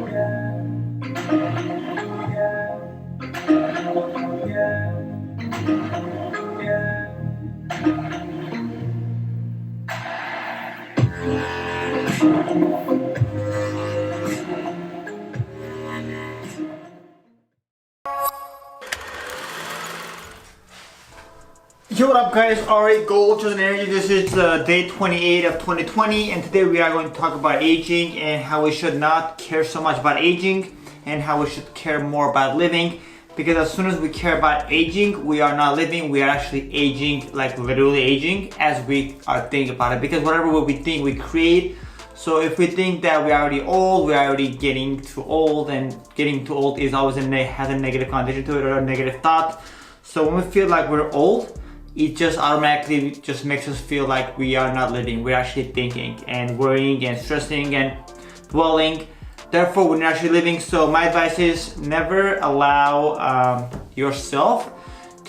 Yo, what up guys, Ari Gold, Chosen Energy. This is day 28 of 2020, and today we are going to talk about aging and how we should not care so much about aging and how we should care more about living, because as soon as we care about aging, we are not living, we are actually aging, like literally aging as we are thinking about it, because whatever we think we create. So if we think that we're already old, we're already getting too old, and getting too old is always has a negative connotation to it, or a negative thought. So when we feel like we're old, it just automatically just makes us feel like we are not living. We're actually thinking and worrying and stressing and dwelling. Therefore, we're not actually living. So my advice is never allow yourself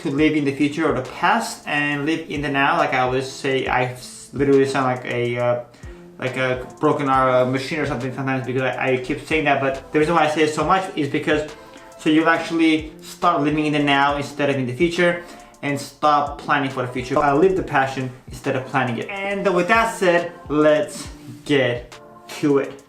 to live in the future or the past, and live in the now. Like I always say, I literally sound like a broken machine or something sometimes, because I keep saying that. But the reason why I say it so much is because so you'll actually start living in the now instead of in the future, and stop planning for the future. Live the passion instead of planning it. And with that said, let's get to it.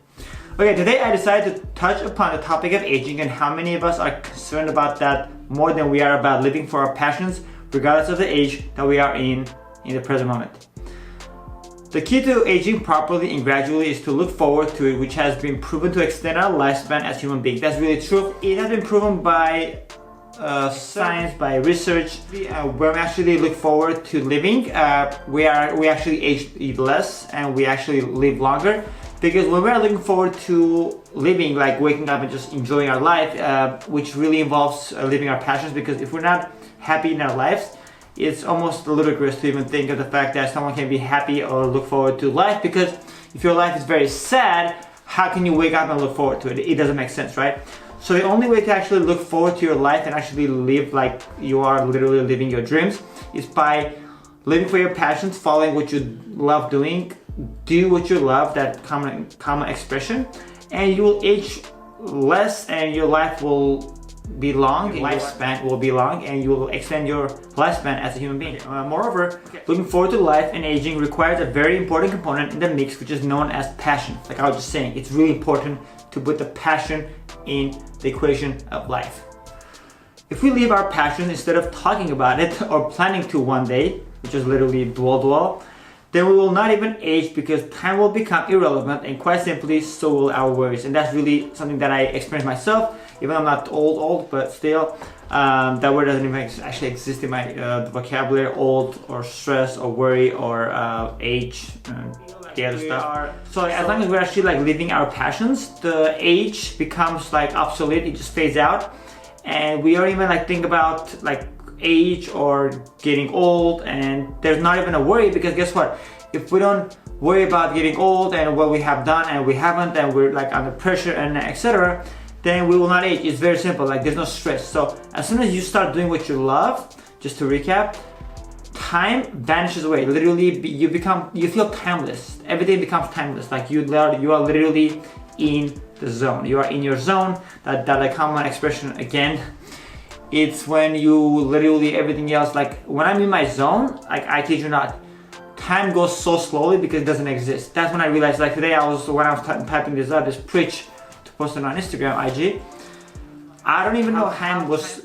Okay, today I decided to touch upon the topic of aging and how many of us are concerned about that more than we are about living for our passions, regardless of the age that we are in the present moment. The key to aging properly and gradually is to look forward to it, which has been proven to extend our lifespan as human beings. That's really true. It has been proven by science, by research. When we actually look forward to living, we actually age less and we actually live longer, because when we are looking forward to living, like waking up and just enjoying our life, which really involves living our passions, because if we're not happy in our lives, it's almost ludicrous to even think of the fact that someone can be happy or look forward to life, because if your life is very sad, how can you wake up and look forward to it? It doesn't make sense, right? So the only way to actually look forward to your life and actually live like you are literally living your dreams is by living for your passions, following what you love doing, do what you love, that common expression, and you will age less and your life will be long, your lifespan will be long, and you will extend your lifespan as a human being. Moreover, looking forward to life and aging requires a very important component in the mix, which is known as passion. Like I was just saying, it's really important to put the passion in the equation of life. If we leave our passion instead of talking about it or planning to one day, which is literally dwell, then we will not even age, because time will become irrelevant, and quite simply so will our worries. And that's really something that I experienced myself, even though I'm not old, but still that word doesn't even actually exist in my vocabulary. Old or stress or worry or age, the other stuff. So as long as we're actually like living our passions, the age becomes like obsolete. It just fades out, and we don't even like think about like age or getting old, and there's not even a worry, because guess what? If we don't worry about getting old and what we have done and we haven't, and we're like under pressure and etc., then we will not age. It's very simple. Like there's no stress. So as soon as you start doing what you love, just to recap, time vanishes away. Literally, you feel timeless. Everything becomes timeless. Like you are literally in the zone. You are in your zone. That like common expression again. It's when you literally everything else. Like when I'm in my zone, like I kid you not, time goes so slowly because it doesn't exist. That's when I realized. Like today, when I was typing this up, this preach to post it on Instagram, IG. I don't even know how time was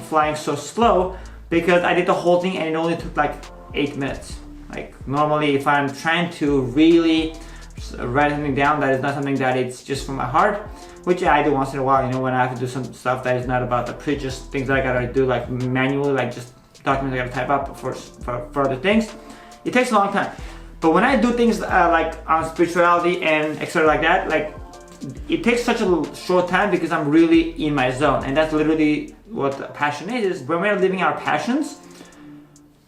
flying so slow, because I did the whole thing and it only took like 8 minutes. Like normally, if I'm trying to really write something down that is not something that it's just from my heart, which I do once in a while, you know, when I have to do some stuff that is not about the preach, just things that I gotta do like manually, like just documents I gotta type up for other things. It takes a long time. But when I do things like on spirituality and etc. like that, like it takes such a short time because I'm really in my zone, and that's literally what passion is. When we're living our passions,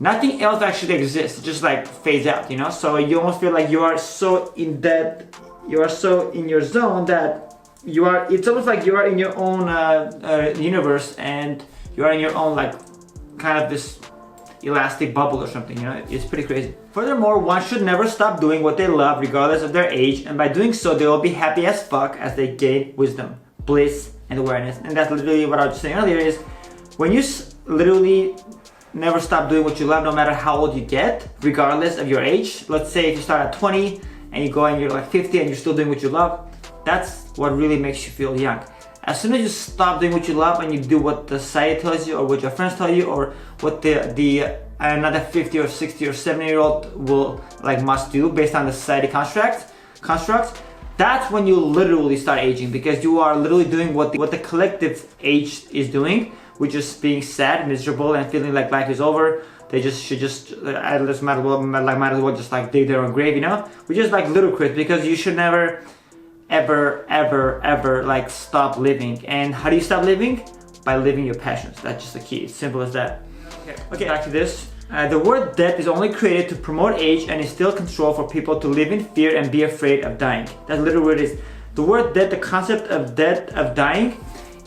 nothing else actually exists. It just like fades out, you know. So you almost feel like you are so in your zone that you are. It's almost like you are in your own universe, and you are in your own like kind of this elastic bubble or something. You know, it's pretty crazy. Furthermore, one should never stop doing what they love regardless of their age, and by doing so they will be happy as fuck as they gain wisdom, bliss, and awareness. And that's literally what I was saying earlier is when you literally never stop doing what you love no matter how old you get, regardless of your age. Let's say if you start at 20 and you go and you're like 50 and you're still doing what you love, that's what really makes you feel young. As soon as you stop doing what you love and you do what the society tells you or what your friends tell you or what the another 50 or 60 or 70-year-old will must do based on the society constructs, that's when you literally start aging, because you are literally doing what the collective age is doing, which is being sad, miserable, and feeling like life is over. They should might as well just dig their own grave, which is ludicrous, because you should never ever stop living. And how do you stop living? By living your passions. That's just the key. It's simple as that. Okay, back to this. The word death is only created to promote age and instill control for people to live in fear and be afraid of dying. That's literally what it is. The word death, the concept of death, of dying,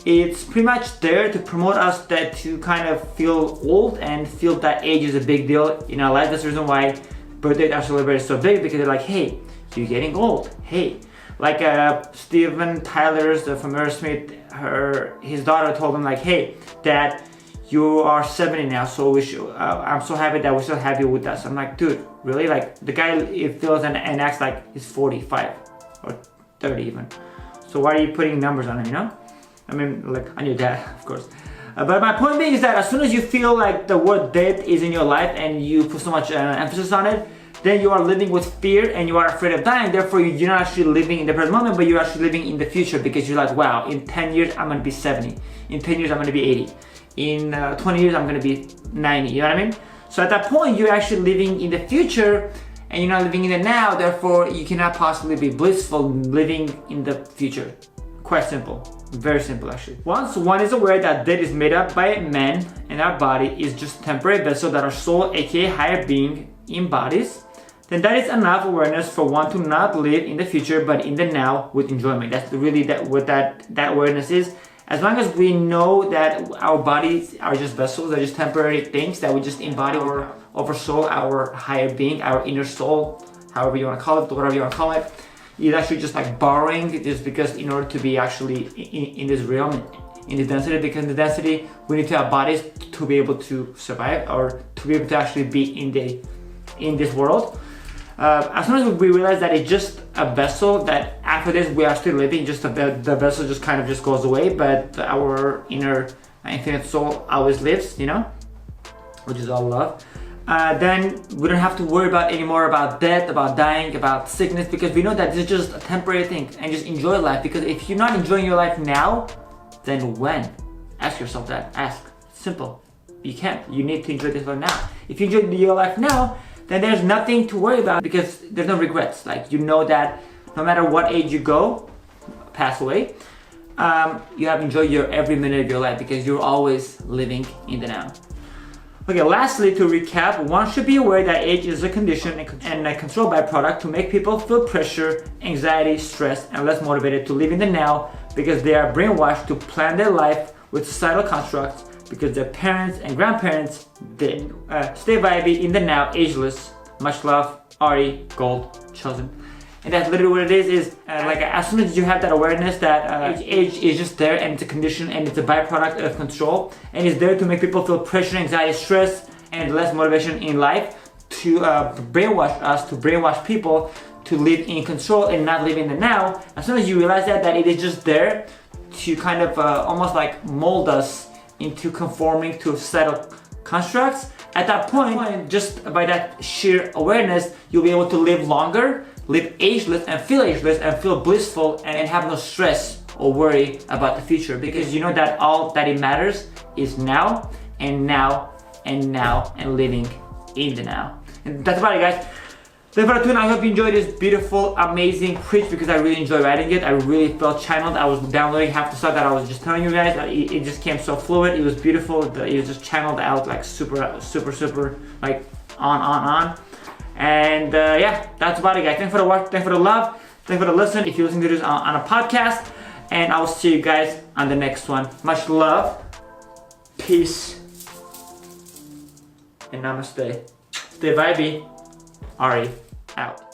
it's pretty much there to promote us to kind of feel old and feel that age is a big deal in our life. That's the reason why birthdays are celebrated so big, because they're like, hey, you're getting old. Hey, Steven Tyler's from Aerosmith, his daughter told him hey, Dad, you are 70 now, so I'm so happy that we're still happy with us. I'm like, dude, really? The guy, it feels and acts like he's 45 or 30 even. So why are you putting numbers on him, I mean, on your dad, of course. But my point being is that as soon as you feel the word death is in your life and you put so much emphasis on it, then you are living with fear and you are afraid of dying. Therefore, you're not actually living in the present moment, but you're actually living in the future, because you're like, wow, in 10 years, I'm going to be 70. In 10 years, I'm going to be 80. In 20 years, I'm going to be 90. You know what I mean? So at that point, you're actually living in the future and you're not living in the now. Therefore, you cannot possibly be blissful living in the future. Quite simple. Very simple, actually. Once one is aware that death is made up by man and our body is just a temporary vessel that our soul, aka higher being, embodies, then that is enough awareness for one to not live in the future but in the now with enjoyment. That's really what that awareness is. As long as we know that our bodies are just vessels, they're just temporary things that we just embody our soul, our higher being, our inner soul, however you want to call it, whatever you want to call it. It's actually just borrowing, just because in order to be actually in this realm, in the density, because in the density we need to have bodies to be able to survive or to be able to actually be in this world. As soon as we realize that it's just a vessel, that after this we are still living, just the vessel just kind of just goes away, but our inner infinite soul always lives, which is all love. Then we don't have to worry anymore about death, about dying, about sickness, because we know that this is just a temporary thing, and just enjoy life. Because if you're not enjoying your life now, then when? Ask yourself that. Ask. Simple. You can't. You need to enjoy this life now. If you enjoy your life now, then there's nothing to worry about, because there's no regrets. You know that no matter what age you pass away, you have enjoyed your every minute of your life, because you're always living in the now. Okay, lastly, to recap, one should be aware that age is a condition and a control byproduct to make people feel pressure, anxiety, stress, and less motivated to live in the now, because they are brainwashed to plan their life with societal constructs, because their parents and grandparents did. Stay vibey in the now, ageless. Much love, Ari Gold, chosen. And that's literally what it is as soon as you have that awareness that age is just there, and it's a condition and it's a byproduct of control, and it's there to make people feel pressure, anxiety, stress, and less motivation in life, to brainwash people to live in control and not live in the now. As soon as you realize that it is just there to kind of almost mold us into conforming to societal constructs, at that point, just by that sheer awareness, you'll be able to live longer, live ageless and feel blissful, and have no stress or worry about the future, because you know that all that it matters is now and now and now, and living in the now. And that's about it, guys. Thanks for tuning in. I hope you enjoyed this beautiful, amazing preach, because I really enjoyed writing it. I really felt channeled. I was downloading half the stuff that I was just telling you guys. It just came so fluid. It was beautiful. It was just channeled out super on. And yeah, that's about it, guys. Thanks for the watch. Thanks for the love. Thanks for the listen. If you're listening to this on a podcast, and I will see you guys on the next one. Much love, peace, and namaste. Stay vibey. Ari, out.